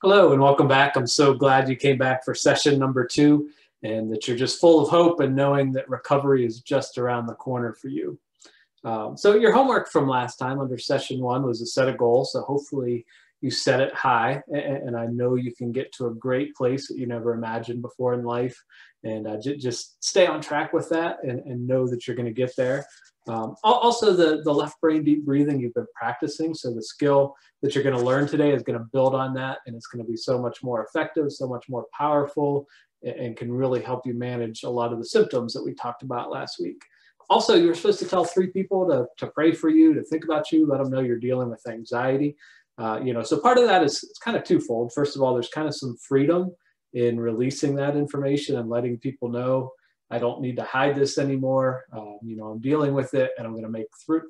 Hello and welcome back. I'm so glad you came back for session number 2 and that you're just full of hope and knowing that recovery is just around the corner for you. So your homework from last time under session 1 was a set of goals. So hopefully you set it high, and I know you can get to a great place that you never imagined before in life. And just stay on track with that and know that you're going to get there. Also, the left brain deep breathing you've been practicing. So the skill that you're going to learn today is going to build on that, and it's going to be so much more effective, so much more powerful, and can really help you manage a lot of the symptoms that we talked about last week. Also, you're supposed to tell 3 people to pray for you, to think about you, let them know you're dealing with anxiety. So part of that is it's kind of twofold. First of all, there's kind of some freedom in releasing that information and letting people know I don't need to hide this anymore. I'm dealing with it, and I'm going to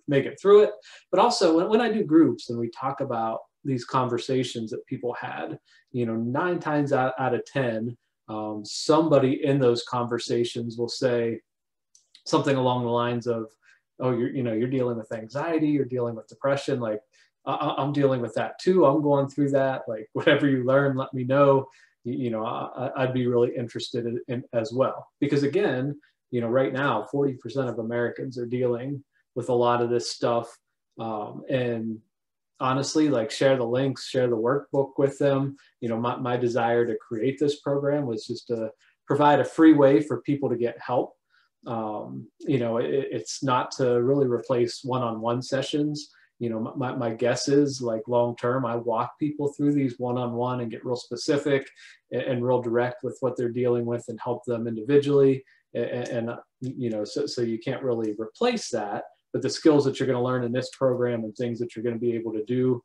make it through it. But also, when I do groups and we talk about these conversations that people had, 9 times out of 10, somebody in those conversations will say something along the lines of, "Oh, you're dealing with anxiety, you're dealing with depression. Like, I'm dealing with that too. I'm going through that. Like, whatever you learn, let me know." I'd be really interested in as well. Because again, right now, 40% of Americans are dealing with a lot of this stuff. And honestly, like, share the links, share the workbook with them. My desire to create this program was just to provide a free way for people to get help. It's not to really replace one-on-one sessions. My guess is, like, long term, I walk people through these one-on-one and get real specific and real direct with what they're dealing with and help them individually. So you can't really replace that. But the skills that you're going to learn in this program and things that you're going to be able to do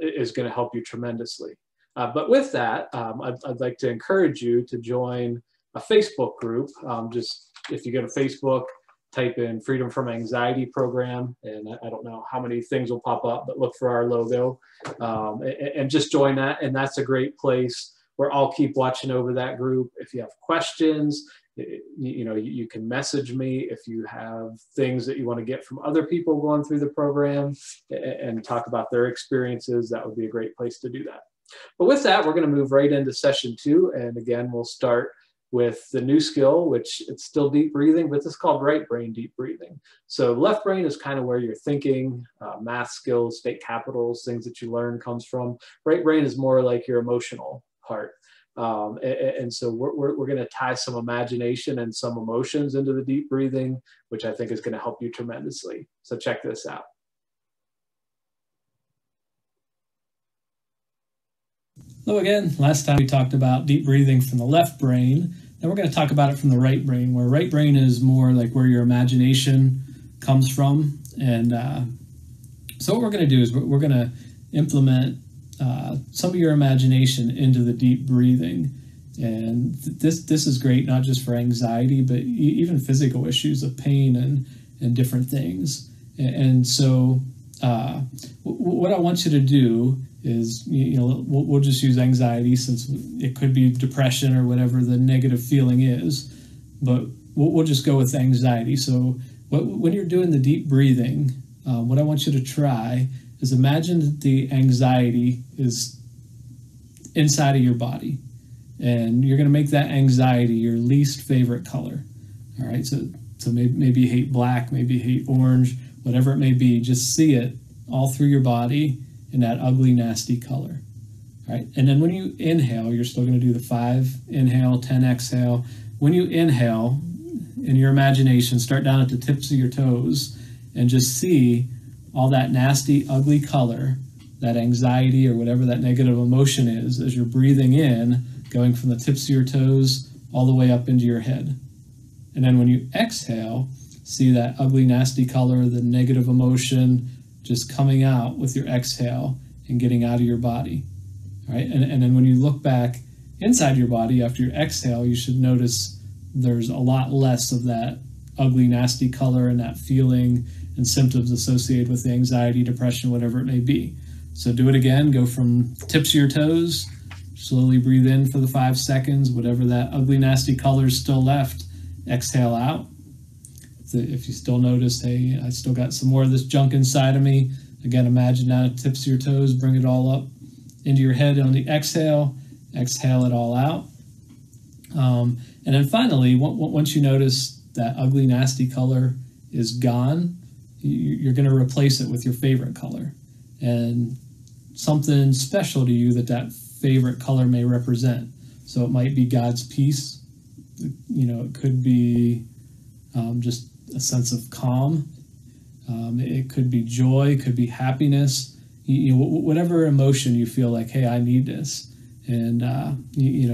is going to help you tremendously. But with that, I'd like to encourage you to join a Facebook group. Just if you go to Facebook, type in Freedom from Anxiety Program, and I don't know how many things will pop up, but look for our logo and just join that. And that's a great place where I'll keep watching over that group. If you have questions, you can message me. If you have things that you want to get from other people going through the program and talk about their experiences, that would be a great place to do that. But with that, we're going to move right into session 2. And again, we'll start with the new skill, which it's still deep breathing, but it's called right brain deep breathing. So left brain is kind of where your thinking, math skills, state capitals, things that you learn comes from. Right brain is more like your emotional part. And so we're going to tie some imagination and some emotions into the deep breathing, which I think is going to help you tremendously. So check this out. Hello again. Last time we talked about deep breathing from the left brain. Now we're going to talk about it from the right brain, where right brain is more like where your imagination comes from. And so what we're going to do is we're going to implement some of your imagination into the deep breathing. And this is great, not just for anxiety, but even physical issues of pain and different things. And so what I want you to do is, we'll just use anxiety, since it could be depression or whatever the negative feeling is, but we'll just go with anxiety. So when you're doing the deep breathing, what I want you to try is imagine that the anxiety is inside of your body, and you're going to make that anxiety your least favorite color. All right, so maybe you hate black, maybe you hate orange, whatever it may be. Just see it all through your body in that ugly, nasty color. All right, and then when you inhale, you're still going to do the 5 inhale, 10 exhale. When you inhale, in your imagination, start down at the tips of your toes and just see all that nasty, ugly color, that anxiety or whatever that negative emotion is, as you're breathing in, going from the tips of your toes all the way up into your head. And then when you exhale, see that ugly, nasty color, the negative emotion, just coming out with your exhale and getting out of your body. All right, and then when you look back inside your body after your exhale, you should notice there's a lot less of that ugly, nasty color and that feeling and symptoms associated with the anxiety, depression, whatever it may be. So do it again. Go from tips of your toes, slowly breathe in for the 5 seconds. Whatever that ugly, nasty color is still left, exhale out. If you still notice, hey, I still got some more of this junk inside of me, again, imagine that tips of your toes, bring it all up into your head on the exhale. Exhale it all out. And then finally, once you notice that ugly, nasty color is gone, you're going to replace it with your favorite color. And something special to you that favorite color may represent. So it might be God's peace. It could be just a sense of calm. It could be joy, it could be happiness, whatever emotion you feel like, hey, I need this. And,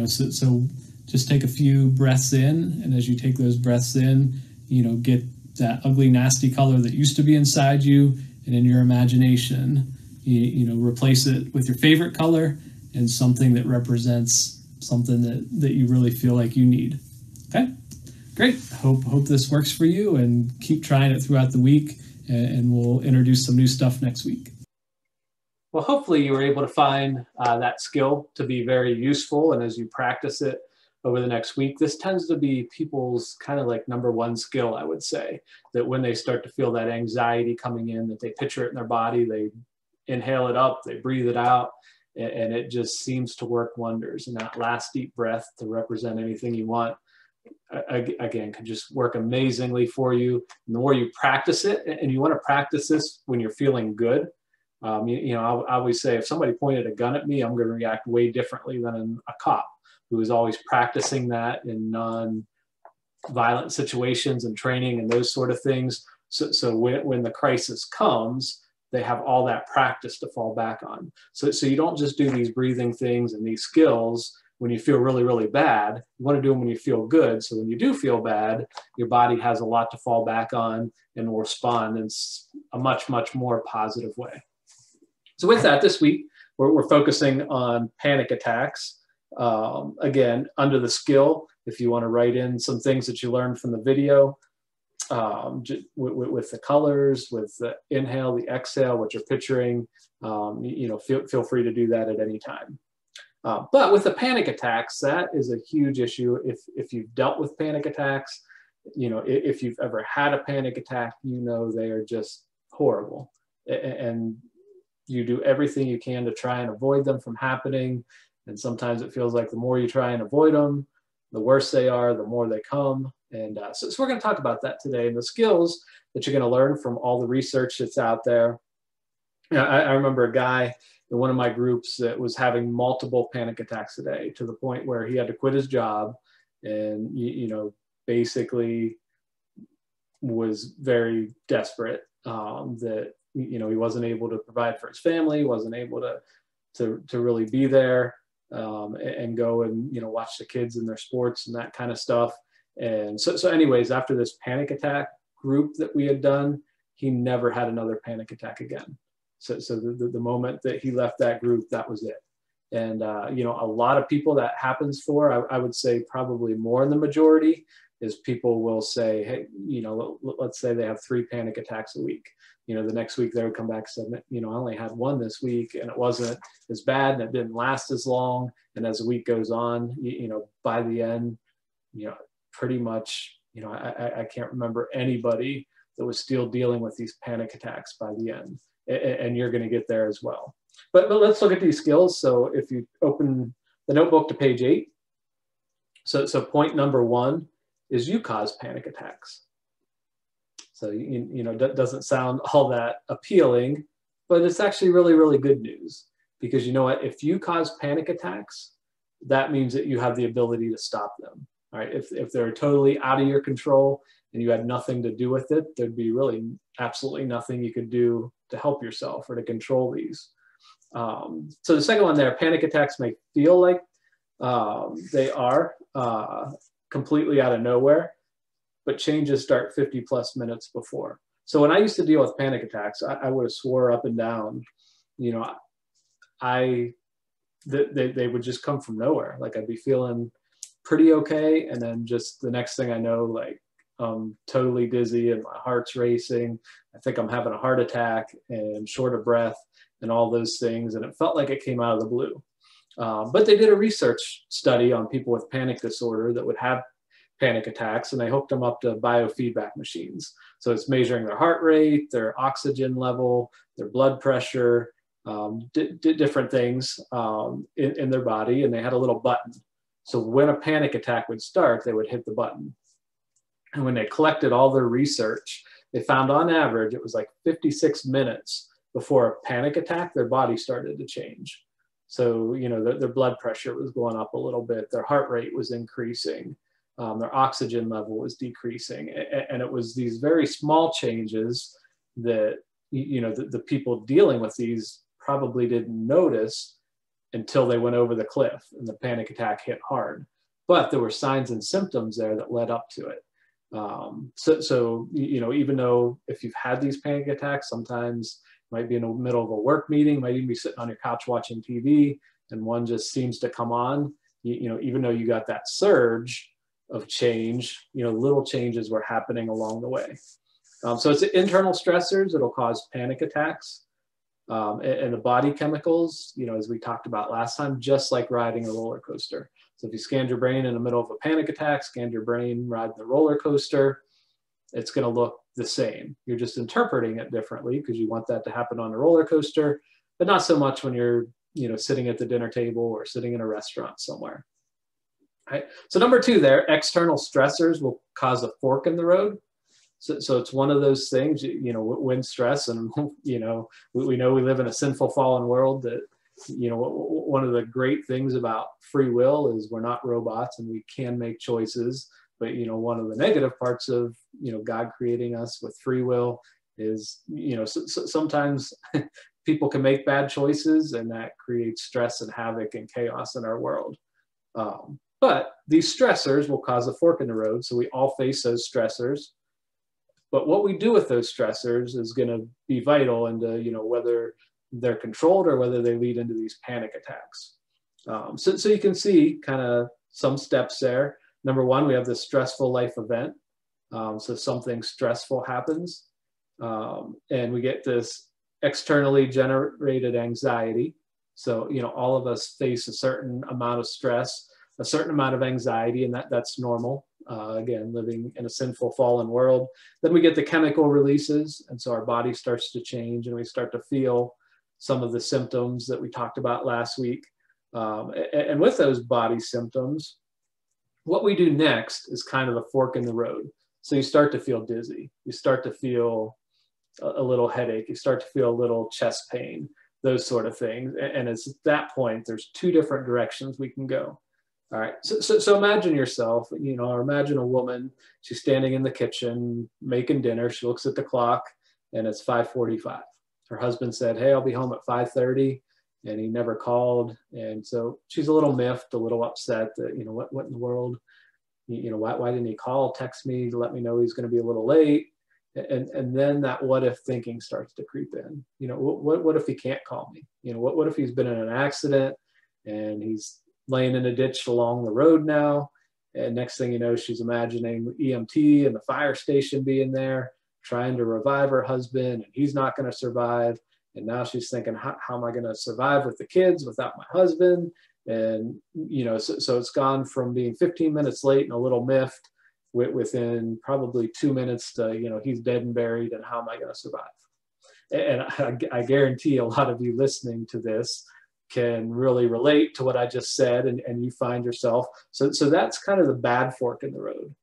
so just take a few breaths in. And as you take those breaths in, get that ugly, nasty color that used to be inside you. And in your imagination, replace it with your favorite color and something that represents something that you really feel like you need. Okay, great. Hope this works for you, and keep trying it throughout the week, and we'll introduce some new stuff next week. Well, hopefully you were able to find that skill to be very useful. And as you practice it over the next week, this tends to be people's kind of like number one skill, I would say, that when they start to feel that anxiety coming in, that they picture it in their body, they inhale it up, they breathe it out, and it just seems to work wonders. And that last deep breath to represent anything you want, again, can just work amazingly for you. And the more you practice it, and you want to practice this when you're feeling good. I always say, if somebody pointed a gun at me, I'm going to react way differently than a cop who is always practicing that in non-violent situations and training and those sort of things. So when the crisis comes, they have all that practice to fall back on. So you don't just do these breathing things and these skills when you feel really, really bad. You want to do them when you feel good. So when you do feel bad, your body has a lot to fall back on and will respond in a much, much more positive way. So with that, this week, we're focusing on panic attacks. Again, under the skill, if you want to write in some things that you learned from the video, with the colors, with the inhale, the exhale, what you're picturing, feel free to do that at any time. But with the panic attacks, that is a huge issue. If you've dealt with panic attacks, if you've ever had a panic attack, they are just horrible. And you do everything you can to try and avoid them from happening. And sometimes it feels like the more you try and avoid them, the worse they are, the more they come. And so we're going to talk about that today, and the skills that you're going to learn from all the research that's out there. I remember a guy in one of my groups that was having multiple panic attacks a day, to the point where he had to quit his job, and basically was very desperate that he wasn't able to provide for his family, wasn't able to really be there and go and watch the kids in their sports and that kind of stuff. And so anyways, after this panic attack group that we had done, he never had another panic attack again. So the moment that he left that group, that was it. And a lot of people that happens for, I would say probably more than the majority, is people will say, hey, let's say they have 3 panic attacks a week. The next week they would come back and say, I only had 1 this week, and it wasn't as bad, and it didn't last as long. And as the week goes on, by the end, pretty much, I can't remember anybody that was still dealing with these panic attacks by the end. And you're going to get there as well. But let's look at these skills. So if you open the notebook to page 8, so point number 1 is you cause panic attacks. So, that doesn't sound all that appealing, but it's actually really, really good news. Because you know what? If you cause panic attacks, that means that you have the ability to stop them. All right. If they're totally out of your control and you had nothing to do with it, there'd be really absolutely nothing you could do to help yourself or to control these. So the second one there, panic attacks may feel like they are completely out of nowhere, but changes start 50 plus minutes before. So when I used to deal with panic attacks, I would have swore up and down, they would just come from nowhere. Like I'd be feeling pretty okay, and then just the next thing I know, like I'm totally dizzy and my heart's racing. I think I'm having a heart attack and short of breath and all those things. And it felt like it came out of the blue. But they did a research study on people with panic disorder that would have panic attacks, and they hooked them up to biofeedback machines. So it's measuring their heart rate, their oxygen level, their blood pressure, different things in their body, and they had a little button. So when a panic attack would start, they would hit the button. And when they collected all their research, they found on average it was like 56 minutes before a panic attack, their body started to change. So, you know, their blood pressure was going up a little bit, their heart rate was increasing, their oxygen level was decreasing. And it was these very small changes that, you know, the people dealing with these probably didn't notice until they went over the cliff and the panic attack hit hard. But there were signs and symptoms there that led up to it. So, you know, even though if you've had these panic attacks, sometimes you might be in the middle of a work meeting, might even be sitting on your couch watching TV, and one just seems to come on, you know, even though you got that surge of change, you know, little changes were happening along the way. So it's internal stressors that'll cause panic attacks. And the body chemicals, you know, as we talked about last time, just like riding a roller coaster. So if you scanned your brain in the middle of a panic attack, scanned your brain riding the roller coaster, it's going to look the same. You're just interpreting it differently because you want that to happen on a roller coaster, but not so much when you're, you know, sitting at the dinner table or sitting in a restaurant somewhere. Right? So number 2 there, external stressors will cause a fork in the road. So it's one of those things, you know, when stress, and, you know we live in a sinful, fallen world that, you know, one of the great things about free will is we're not robots and we can make choices. But, you know, one of the negative parts of, you know, God creating us with free will is, you know, sometimes people can make bad choices, and that creates stress and havoc and chaos in our world. But these stressors will cause a fork in the road. So we all face those stressors. But what we do with those stressors is going to be vital into, you know, whether they're controlled or whether they lead into these panic attacks. So you can see kind of some steps there. Number 1, we have the stressful life event. So something stressful happens, and we get this externally generated anxiety. So, you know, all of us face a certain amount of stress, a certain amount of anxiety, and that's normal. Again, living in a sinful, fallen world. Then we get the chemical releases, and so our body starts to change, and we start to feel some of the symptoms that we talked about last week. And with those body symptoms, what we do next is kind of the fork in the road. So you start to feel dizzy, you start to feel a little headache, you start to feel a little chest pain, those sort of things. And it's at that point, there's 2 different directions we can go. All right, so imagine yourself, you know, or imagine a woman, she's standing in the kitchen making dinner, she looks at the clock and it's 5:45. Her husband said, hey, I'll be home at 5:30, and he never called. And so she's a little miffed, a little upset that, you know, what in the world, you know, why didn't he call, text me to let me know he's going to be a little late? And then that what if thinking starts to creep in. You know, what if he can't call me? You know, what if he's been in an accident and he's laying in a ditch along the road now? And next thing you know, she's imagining EMT and the fire station being there, trying to revive her husband, and he's not going to survive. And now she's thinking, how am I going to survive with the kids without my husband? And, you know, so it's gone from being 15 minutes late and a little miffed within probably 2 minutes to, you know, he's dead and buried, and how am I going to survive? And I guarantee a lot of you listening to this can really relate to what I just said, and you find yourself. So that's kind of the bad fork in the road,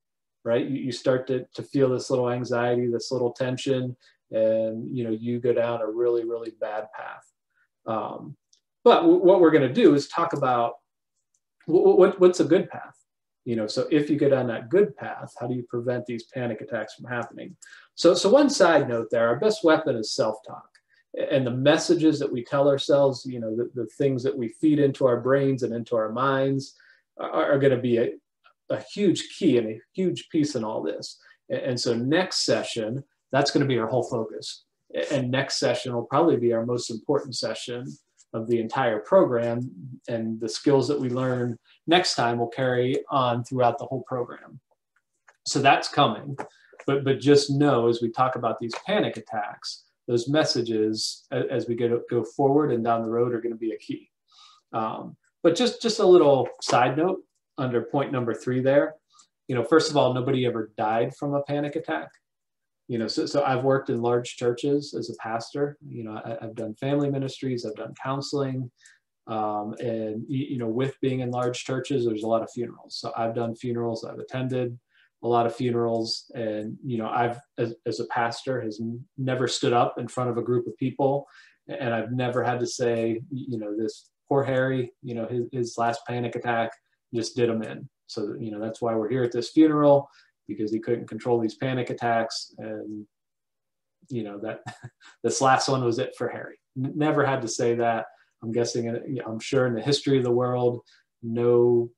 right? You start to feel this little anxiety, this little tension, and, you know, you go down a really, really bad path. But what we're going to do is talk about what's a good path. You know, so if you go down that good path, how do you prevent these panic attacks from happening? So one side note there, our best weapon is self-talk. And the messages that we tell ourselves, you know, the things that we feed into our brains and into our minds are going to be a huge key and a huge piece in all this. And so next session, that's going to be our whole focus. And next session will probably be our most important session of the entire program. And the skills that we learn next time will carry on throughout the whole program. So that's coming. But just know, as we talk about these panic attacks, those messages as we go forward and down the road are going to be a key. But just a little side note under point number 3 there. You know, first of all, nobody ever died from a panic attack. So I've worked in large churches as a pastor. I've done family ministries, I've done counseling, and with being in large churches, there's a lot of funerals. So I've done funerals, I've attended a lot of funerals, and I've, as a pastor, has never stood up in front of a group of people, and I've never had to say, this poor Harry, his last panic attack just did him in. So that's why we're here at this funeral, because he couldn't control these panic attacks, and that this last one was it for Harry. Never had to say that. I'm guessing, I'm sure in the history of the world, no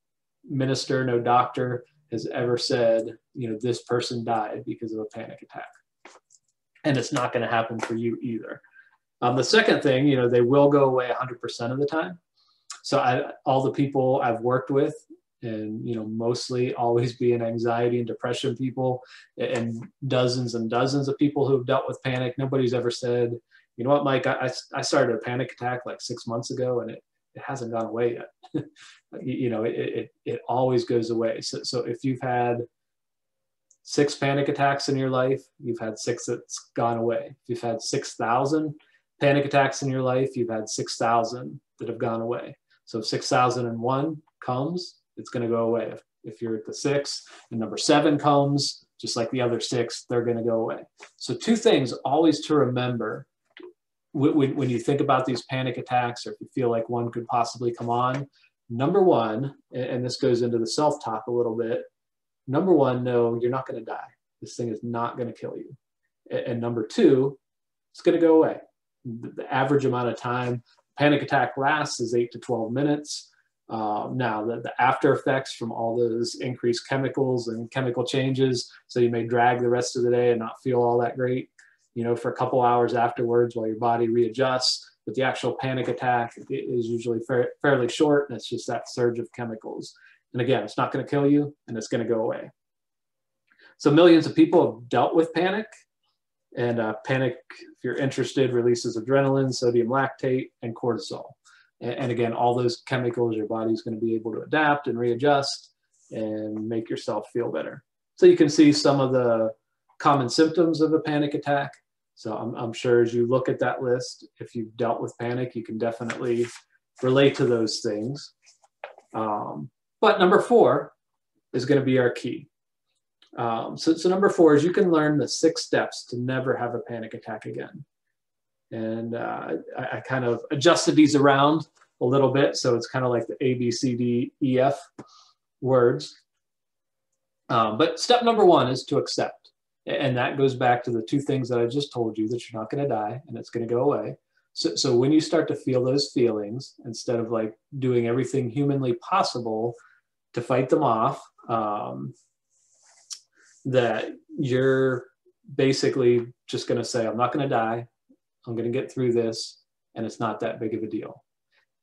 minister, no doctor has ever said, this person died because of a panic attack. And it's not going to happen for you either. The second thing, they will go away 100% of the time. So all the people I've worked with, and mostly always being anxiety and depression people, and dozens of people who have dealt with panic, nobody's ever said, you know what, Mike, I started a panic attack like 6 months ago, and it hasn't gone away yet. It always goes away. So if you've had 6 panic attacks in your life, you've had 6 that's gone away. If you've had 6,000 panic attacks in your life, you've had 6,000 that have gone away. So if 6,001 comes, it's going to go away. If you're at the 6 and number 7 comes, just like the other 6, they're going to go away. So 2 things always to remember when you think about these panic attacks, or if you feel like one could possibly come on. Number 1, and this goes into the self-talk a little bit. Number 1, no, you're not going to die. This thing is not going to kill you. And number 2, it's going to go away. The average amount of time panic attack lasts is 8 to 12 minutes. Now, the after effects from all those increased chemicals and chemical changes, so you may drag the rest of the day and not feel all that great, for a couple hours afterwards while your body readjusts. But the actual panic attack is usually fairly short, and it's just that surge of chemicals. And again, it's not going to kill you, and it's going to go away. So millions of people have dealt with panic. And panic, if you're interested, releases adrenaline, sodium lactate, and cortisol. And again, all those chemicals, your body's going to be able to adapt and readjust and make yourself feel better. So you can see some of the common symptoms of a panic attack. So I'm sure as you look at that list, if you've dealt with panic, you can definitely relate to those things. But number 4 is going to be our key. So number 4 is you can learn the 6 steps to never have a panic attack again. And I kind of adjusted these around a little bit. So it's kind of like the A, B, C, D, E, F words. But step number 1 is to accept. And that goes back to the 2 things that I just told you, that you're not going to die and it's going to go away. So when you start to feel those feelings, instead of like doing everything humanly possible to fight them off, that you're basically just going to say, I'm not going to die. I'm going to get through this, and it's not that big of a deal.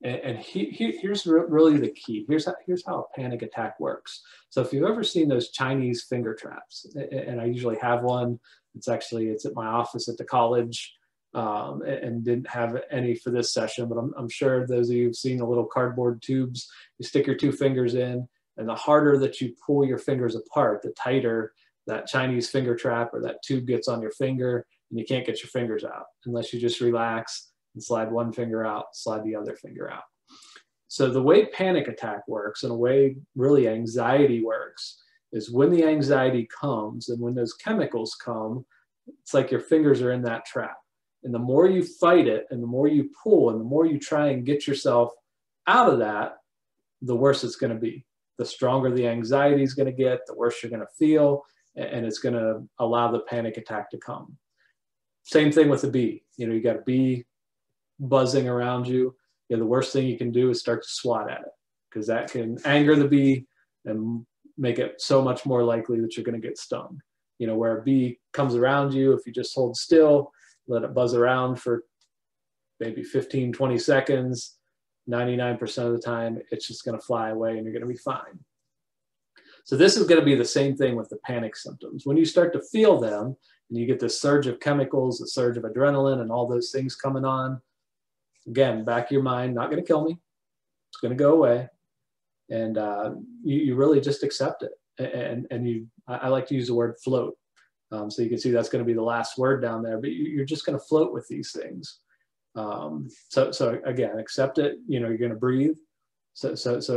And here's really the key. Here's how a panic attack works. So if you've ever seen those Chinese finger traps, and I usually have one, it's at my office at the college, and didn't have any for this session, but I'm sure those of you who've seen the little cardboard tubes, you stick your 2 fingers in, and the harder that you pull your fingers apart, the tighter that Chinese finger trap or that tube gets on your finger, and you can't get your fingers out unless you just relax and slide one finger out, slide the other finger out. So the way panic attack works, and the way really anxiety works, is when the anxiety comes and when those chemicals come, it's like your fingers are in that trap. And the more you fight it, and the more you pull, and the more you try and get yourself out of that, the worse it's going to be. The stronger the anxiety is going to get, the worse you're going to feel, and it's going to allow the panic attack to come. Same thing with a bee. You got a bee buzzing around you. The worst thing you can do is start to swat at it, because that can anger the bee and make it so much more likely that you're going to get stung. Where a bee comes around you, if you just hold still, let it buzz around for maybe 15, 20 seconds, 99% of the time, it's just going to fly away and you're going to be fine. So this is going to be the same thing with the panic symptoms. When you start to feel them and you get this surge of chemicals, the surge of adrenaline and all those things coming on, again, back of your mind, not going to kill me. It's going to go away. And you really just accept it. And I like to use the word float. So you can see that's going to be the last word down there, but you're just going to float with these things. So again, accept it. You're going to breathe. So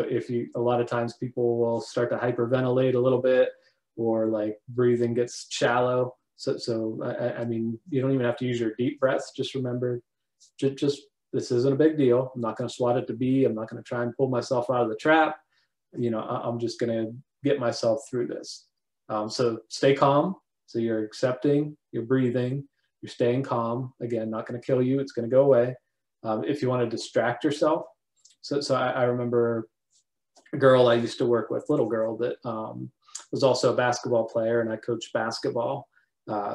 if a lot of times people will start to hyperventilate a little bit, or like breathing gets shallow. I mean, you don't even have to use your deep breaths. Just remember, just this isn't a big deal. I'm not going to swat at the bee. I'm not going to try and pull myself out of the trap. I'm just going to get myself through this. So stay calm. So you're accepting, you're breathing, you're staying calm. Again, not going to kill you. It's going to go away. If you want to distract yourself. So I remember a girl I used to work with, little girl that was also a basketball player, and I coached basketball.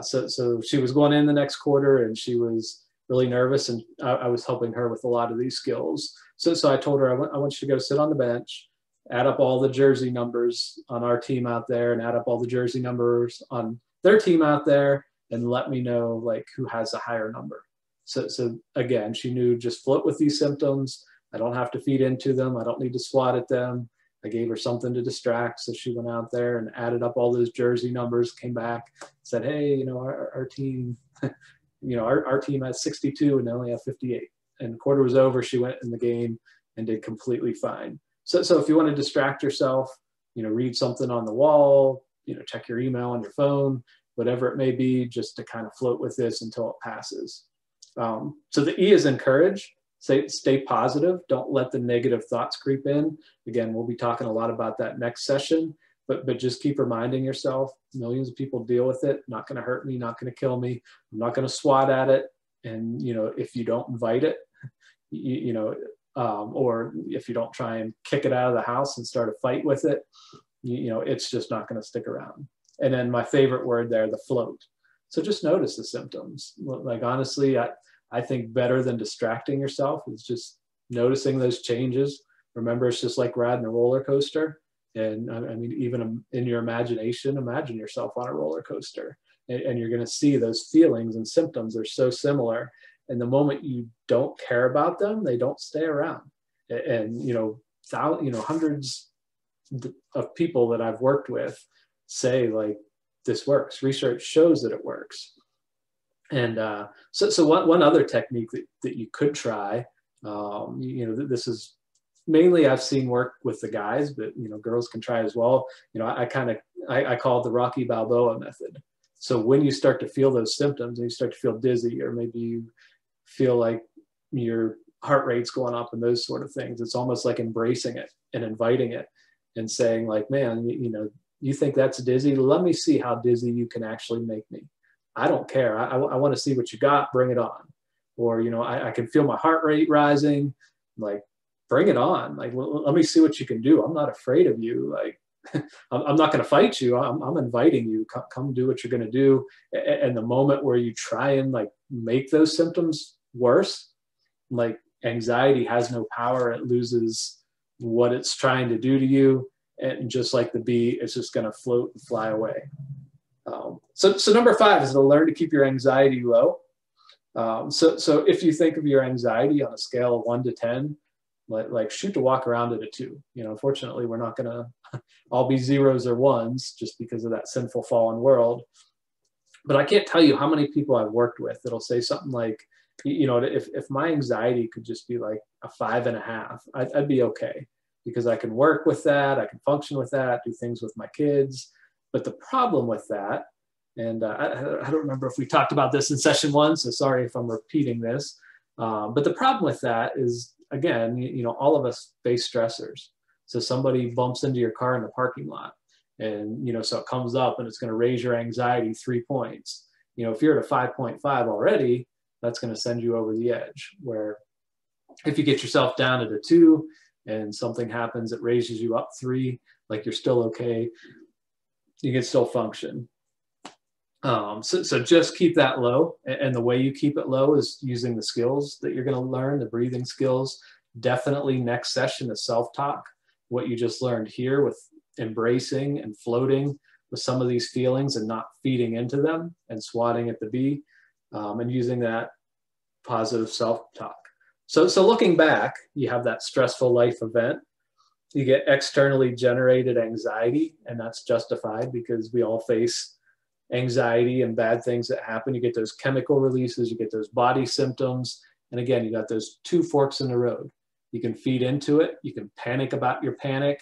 So she was going in the next quarter, and she was really nervous, and I was helping her with a lot of these skills. So I told her, I want you to go sit on the bench, add up all the jersey numbers on our team out there, and add up all the jersey numbers on their team out there, and let me know like who has a higher number. So again, she knew, just float with these symptoms. I don't have to feed into them. I don't need to swat at them. I gave her something to distract. So she went out there and added up all those jersey numbers, came back, said, hey, our team, our team has 62 and they only have 58. And the quarter was over. She went in the game and did completely fine. So if you want to distract yourself, read something on the wall, check your email on your phone, whatever it may be, just to kind of float with this until it passes. So the E is encourage. Stay positive. Don't let the negative thoughts creep in. Again, we'll be talking a lot about that next session, but just keep reminding yourself, millions of people deal with it. Not going to hurt me, not going to kill me. I'm not going to swat at it. And, if you don't invite it, or if you don't try and kick it out of the house and start a fight with it, it's just not going to stick around. And then my favorite word there, the float. So just notice the symptoms. Like, honestly, I think better than distracting yourself is just noticing those changes. Remember, it's just like riding a roller coaster. And I mean, even in your imagination, imagine yourself on a roller coaster, and you're going to see those feelings and symptoms are so similar. And the moment you don't care about them, they don't stay around. And, hundreds of people that I've worked with say like, this works. Research shows that it works. And so one other technique that you could try, this is mainly I've seen work with the guys, but girls can try as well. I call it the Rocky Balboa method. So when you start to feel those symptoms and you start to feel dizzy, or maybe you feel like your heart rate's going up and those sort of things, it's almost like embracing it and inviting it and saying like, man, you think that's dizzy? Let me see how dizzy you can actually make me. I don't care. I want to see what you got. Bring it on. Or, I can feel my heart rate rising. Like, bring it on. Like, let me see what you can do. I'm not afraid of you. Like, I'm not going to fight you. I'm inviting you. Come do what you're going to do. And the moment where you try and like make those symptoms worse, like anxiety has no power. It loses what it's trying to do to you. And just like the bee, it's just going to float and fly away. So number 5 is to learn to keep your anxiety low. So if you think of your anxiety on a scale of 1 to 10, like shoot to walk around at a 2. Unfortunately, we're not going to all be 0s or 1s just because of that sinful fallen world. But I can't tell you how many people I've worked with that'll say something like, if my anxiety could just be like a 5.5, I'd be okay, because I can work with that, I can function with that, do things with my kids. But the problem with that, and I don't remember if we talked about this in session 1, so sorry if I'm repeating this, but the problem with that is, again, all of us face stressors. So somebody bumps into your car in the parking lot, and so it comes up and it's going to raise your anxiety 3 points. If you're at a 5.5 already, that's going to send you over the edge. Where if you get yourself down at a 2 and something happens that raises you up 3, like you're still okay, you can still function. So just keep that low. And the way you keep it low is using the skills that you're going to learn, the breathing skills. Definitely next session is self-talk. What you just learned here with embracing and floating with some of these feelings and not feeding into them and swatting at the bee, and using that positive self-talk. So looking back, you have that stressful life event. You get externally generated anxiety, and that's justified because we all face anxiety and bad things that happen. You get those chemical releases, you get those body symptoms. And again, you got those two forks in the road. You can feed into it. You can panic about your panic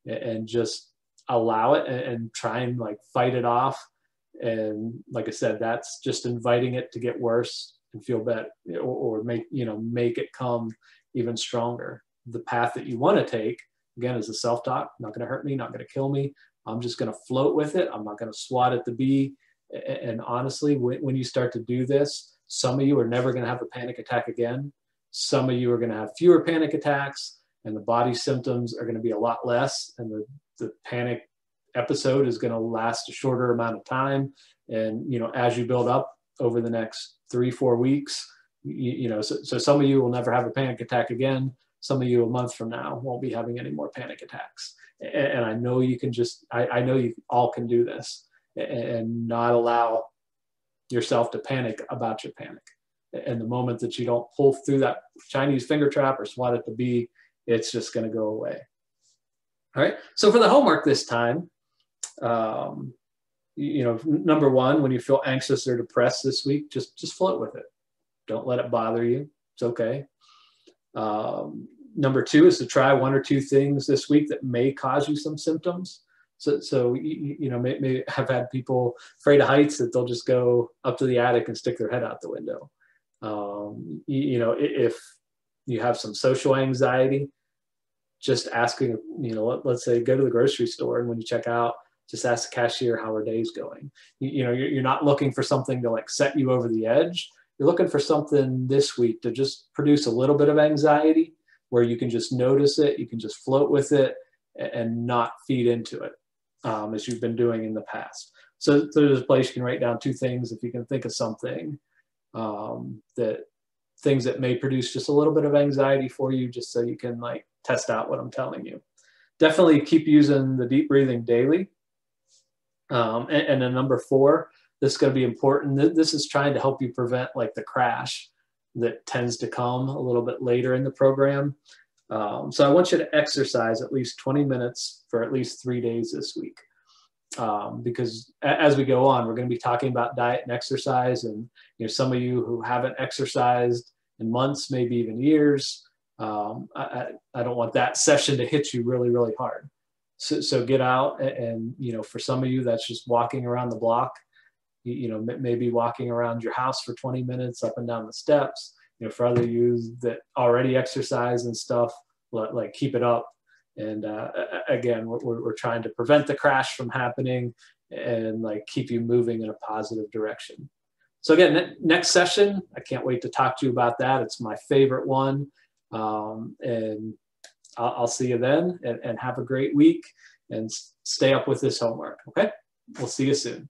and just allow it and try and like fight it off. And like I said, that's just inviting it to get worse and feel better, or make it come even stronger. The path that you want to take, again, is the self-talk. Not going to hurt me, not going to kill me. I'm just going to float with it. I'm not going to swat at the bee. And honestly, when you start to do this, some of you are never going to have a panic attack again. Some of you are going to have fewer panic attacks, and the body symptoms are going to be a lot less. And the panic episode is going to last a shorter amount of time. And, as you build up over the next 3-4 weeks, so some of you will never have a panic attack again. Some of you a month from now won't be having any more panic attacks. And I know you can I know you all can do this and not allow yourself to panic about your panic. And the moment that you don't pull through that Chinese finger trap or swat at the bee, it's just going to go away. All right. So for the homework this time, number one, when you feel anxious or depressed this week, just float with it. Don't let it bother you. It's okay. Number two is to try 1 or 2 things this week that may cause you some symptoms. So may have had people afraid of heights that they'll just go up to the attic and stick their head out the window. If you have some social anxiety, just asking, let's say go to the grocery store, and when you check out, just ask the cashier how her day's going. You're not looking for something to like set you over the edge. You're looking for something this week to just produce a little bit of anxiety where you can just notice it, you can just float with it and not feed into it as you've been doing in the past. So there's a place you can write down 2 things if you can think of something things that may produce just a little bit of anxiety for you, just so you can like test out what I'm telling you. Definitely keep using the deep breathing daily. And then number 4, this is going to be important. This is trying to help you prevent like the crash that tends to come a little bit later in the program. So I want you to exercise at least 20 minutes for at least 3 days this week. Because as we go on, we're going to be talking about diet and exercise. And some of you who haven't exercised in months, maybe even years, I don't want that session to hit you really, really hard. So get out and for some of you, that's just walking around the block. Maybe walking around your house for 20 minutes up and down the steps. For other you that already exercise and stuff, like keep it up. And again, we're trying to prevent the crash from happening and like keep you moving in a positive direction. So again, next session, I can't wait to talk to you about that. It's my favorite one. And I'll see you then, and have a great week and stay up with this homework. Okay. We'll see you soon.